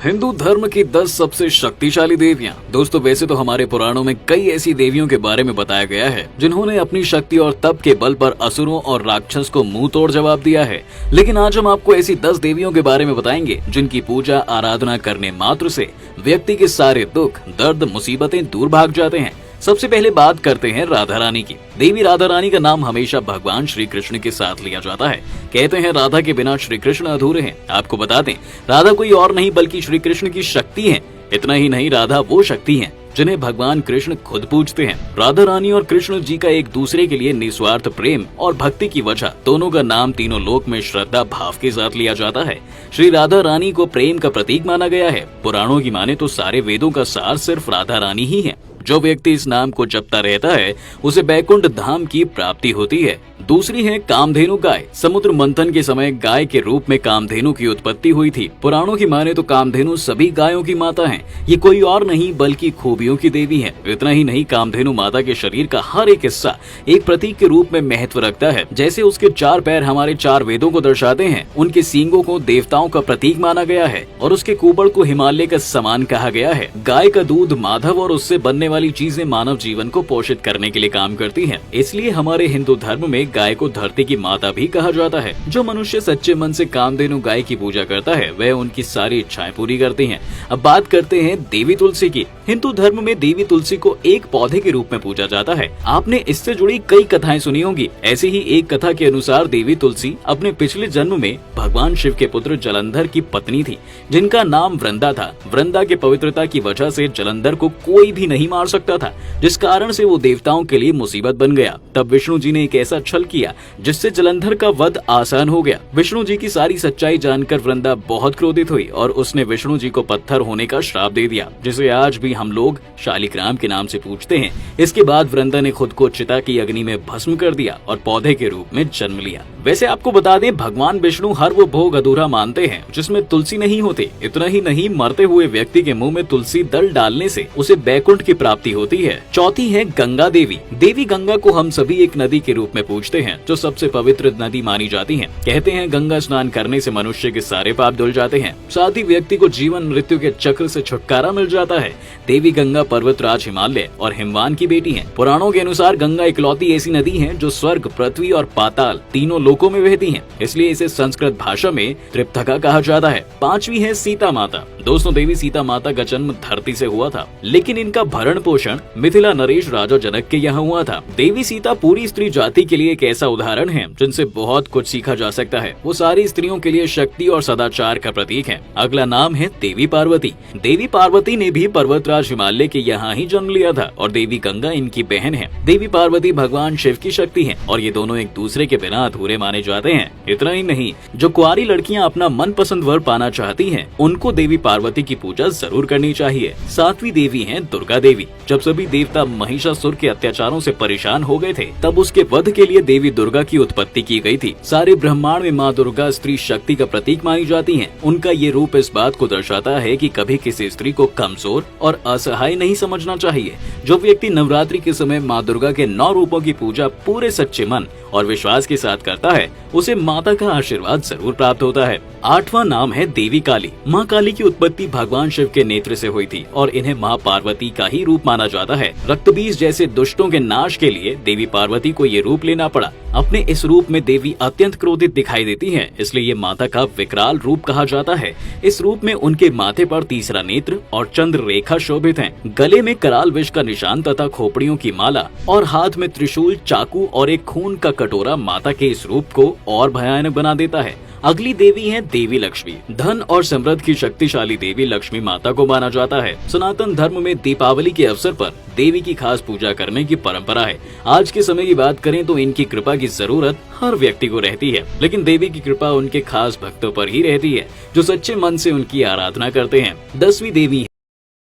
हिंदू धर्म की 10 सबसे शक्तिशाली देवियां। दोस्तों वैसे तो हमारे पुराणों में कई ऐसी देवियों के बारे में बताया गया है जिन्होंने अपनी शक्ति और तप के बल पर असुरों और राक्षस को मुंह तोड़ जवाब दिया है। लेकिन आज हम आपको ऐसी 10 देवियों के बारे में बताएंगे जिनकी पूजा आराधना करने मात्र से व्यक्ति के सारे दुख, दर्द, मुसीबतें दूर भाग जाते हैं। सबसे पहले बात करते हैं राधा रानी की। देवी राधा रानी का नाम हमेशा भगवान श्री कृष्ण के साथ लिया जाता है। कहते हैं राधा के बिना श्री कृष्ण अधूरे हैं। आपको बता दें, राधा कोई और नहीं बल्कि श्री कृष्ण की शक्ति है। इतना ही नहीं, राधा वो शक्ति है जिन्हें भगवान कृष्ण खुद पूजते हैं। राधा रानी और कृष्ण जी का एक दूसरे के लिए निस्वार्थ प्रेम और भक्ति की वजह दोनों का नाम तीनों लोक में श्रद्धा भाव के साथ लिया जाता है। श्री राधा रानी को प्रेम का प्रतीक माना गया है। पुराणों की माने तो सारे वेदों का सार सिर्फ राधा रानी ही है। जो व्यक्ति इस नाम को जपता रहता है उसे बैकुंठ धाम की प्राप्ति होती है। दूसरी है कामधेनु गाय। समुद्र मंथन के समय गाय के रूप में कामधेनु की उत्पत्ति हुई थी। पुराणों की माने तो कामधेनु सभी गायों की माता है। ये कोई और नहीं बल्कि खूबियों की देवी है। इतना ही नहीं, कामधेनु माता के शरीर का हर एक हिस्सा एक प्रतीक के रूप में महत्व रखता है। जैसे उसके 4 पैर हमारे 4 वेदों को दर्शाते हैं, उनके सींगों को देवताओं का प्रतीक माना गया है और उसके कुबड़ को हिमालय का समान कहा गया है। गाय का दूध माधव और उससे बनने वाली चीजें मानव जीवन को पोषित करने के लिए काम करती हैं। इसलिए हमारे हिंदू धर्म में गाय को धरती की माता भी कहा जाता है। जो मनुष्य सच्चे मन से कामधेनु गाय की पूजा करता है वह उनकी सारी इच्छाएं पूरी करती हैं। अब बात करते हैं देवी तुलसी की। हिंदू धर्म में देवी तुलसी को एक पौधे के रूप में पूजा जाता है। आपने इससे जुड़ी कई कथाएं सुनी होंगी। ऐसी ही एक कथा के अनुसार देवी तुलसी अपने पिछले जन्म में भगवान शिव के पुत्र जलंधर की पत्नी थी, जिनका नाम वृंदा था। वृंदा के पवित्रता की वजह से जलंधर को कोई भी नहीं मार सकता था, जिस कारण से वो देवताओं के लिए मुसीबत बन गया। तब विष्णु जी ने एक ऐसा छल किया जिससे जलंधर का वध आसान हो गया। विष्णु जी की सारी सच्चाई जानकर वृंदा बहुत क्रोधित हुई और उसने विष्णु जी को पत्थर होने का श्राप दे दिया, जिसे आज भी हम लोग शालिग्राम के नाम से पूजते हैं। इसके बाद वृंदा ने खुद को चिता की अग्नि में भस्म कर दिया और पौधे के रूप में जन्म लिया। वैसे आपको बता दें, भगवान विष्णु हर वो भोग अधूरा मानते हैं जिसमें तुलसी नहीं होते। इतना ही नहीं, मरते हुए व्यक्ति के मुंह में तुलसी दल डालने से उसे बैकुंठ की प्राप्ति होती है। चौथी है गंगा देवी। देवी गंगा को हम सभी एक नदी के रूप में पूजते हैं जो सबसे पवित्र नदी मानी जाती है। कहते हैं गंगा स्नान करने से मनुष्य के सारे पाप धुल जाते हैं, साथ ही व्यक्ति को जीवन मृत्यु के चक्र से छुटकारा मिल जाता है। देवी गंगा पर्वतराज हिमालय और हिमवान की बेटी है। पुराणों के अनुसार गंगा इकलौती ऐसी नदी है जो स्वर्ग, पृथ्वी और पाताल तीनों लोकों में बहती है। इसलिए इसे संस्कृत भाषा में त्रिपथका कहा जाता है। 5वीं है सीता माता। दोस्तों, देवी सीता माता का जन्म धरती से हुआ था, लेकिन इनका भरण पोषण मिथिला नरेश राजा जनक के यहाँ हुआ था। देवी सीता पूरी स्त्री जाति के लिए एक ऐसा उदाहरण है जिनसे बहुत कुछ सीखा जा सकता है। वो सारी स्त्रियों के लिए शक्ति और सदाचार का प्रतीक है। अगला नाम है देवी पार्वती। देवी पार्वती ने भी पर्वतराज हिमालय के यहाँ ही जन्म लिया था और देवी गंगा इनकी बहन है। देवी पार्वती भगवान शिव की शक्ति है और ये दोनों एक दूसरे के बिना अधूरे माने जाते हैं। इतना ही नहीं, जो कुंवारी लड़कियां अपना मनपसंद वर पाना चाहती हैं, उनको देवी पार्वती की पूजा जरूर करनी चाहिए। 7वीं देवी है दुर्गा देवी। जब सभी देवता महिषासुर के अत्याचारों से परेशान हो गए थे, तब उसके वध के लिए देवी दुर्गा की उत्पत्ति की गई थी। सारे ब्रह्मांड में माँ दुर्गा स्त्री शक्ति का प्रतीक मानी जाती हैं। उनका ये रूप इस बात को दर्शाता है कि कभी किसी स्त्री को कमजोर और असहाय नहीं समझना चाहिए। जो व्यक्ति नवरात्रि के समय माँ दुर्गा के 9 रूपों की पूजा पूरे सच्चे मन और विश्वास के साथ करता है, उसे माता का आशीर्वाद जरूर प्राप्त होता है। 8वां नाम है देवी काली। माँ काली की उत्पत्ति भगवान शिव के नेत्र से हुई थी और इन्हें माँ पार्वती का ही रूप माना जाता है। रक्तबीज जैसे दुष्टों के नाश के लिए देवी पार्वती को ये रूप लेना पड़ा। अपने इस रूप में देवी अत्यंत क्रोधित दिखाई देती हैं, इसलिए ये माता का विकराल रूप कहा जाता है। इस रूप में उनके माथे पर तीसरा नेत्र और चंद्र रेखा शोभित हैं। गले में कराल विष का निशान तथा खोपड़ियों की माला और हाथ में त्रिशूल, चाकू और एक खून का कटोरा माता के इस रूप को और भयानक बना देता है। अगली देवी है देवी लक्ष्मी। धन और समृद्धि की शक्तिशाली देवी लक्ष्मी माता को माना जाता है। सनातन धर्म में दीपावली के अवसर पर देवी की खास पूजा करने की परंपरा है। आज के समय की बात करें तो इनकी कृपा की जरूरत हर व्यक्ति को रहती है, लेकिन देवी की कृपा उनके खास भक्तों पर ही रहती है जो सच्चे मन से उनकी आराधना करते हैं। 10वीं देवी